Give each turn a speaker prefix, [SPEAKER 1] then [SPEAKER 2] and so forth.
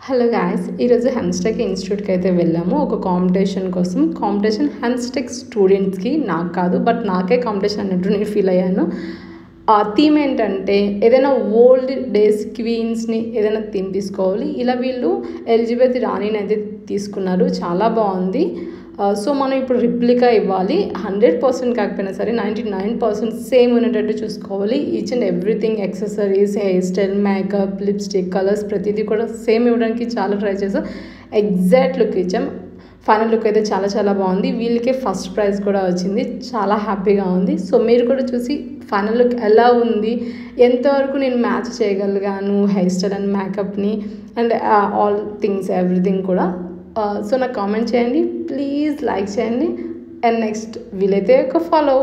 [SPEAKER 1] Hello guys, ఈరోజు హెమ్స్టెక్ ఇన్స్టిట్యూట్కి అయితే వెళ్ళాము ఒక కాంపిటీషన్ కోసం. కాంపిటీషన్ హెమ్స్టెక్ స్టూడెంట్స్కి, నాకు కాదు, బట్ నాకే కాంపిటీషన్ అన్నట్టు నేను ఫీల్ అయ్యాను. ఆ థీమ్ ఏంటంటే ఏదైనా ఓల్డ్ డేస్ క్వీన్స్ని ఏదైనా థీమ్ తీసుకోవాలి. ఇలా వీళ్ళు ఎలిజబెత్ రాణిని అయితే తీసుకున్నారు, చాలా బాగుంది. సో మనం ఇప్పుడు రిప్లికా ఇవ్వాలి. 100% కాకపోయినా సరే 99% సేమ్ ఉండేటట్టు చూసుకోవాలి. Each and everything, accessories, hair style, makeup, lipstick, colours ప్రతిదీ కూడా సేమ్ ఇవ్వడానికి చాలా ట్రై చేసాం. ఎగ్జాక్ట్ లుక్ ఇచ్చాం. ఫైనల్ లుక్ అయితే చాలా చాలా బాగుంది. వీళ్ళకే ఫస్ట్ ప్రైజ్ కూడా వచ్చింది, చాలా హ్యాపీగా ఉంది. సో మీరు కూడా చూసి ఫైనల్ లుక్ ఎలా ఉంది, ఎంతవరకు నేను మ్యాచ్ చేయగలిగాను హెయిర్ స్టైల్ అండ్ మేకప్ని అండ్ ఆల్ థింగ్స్ ఎవ్రీథింగ్ కూడా. సో నాకు కామెంట్ చేయండి, ప్లీజ్ లైక్ చేయండి, అండ్ నెక్స్ట్ వీలైతే ఒక ఫాలో.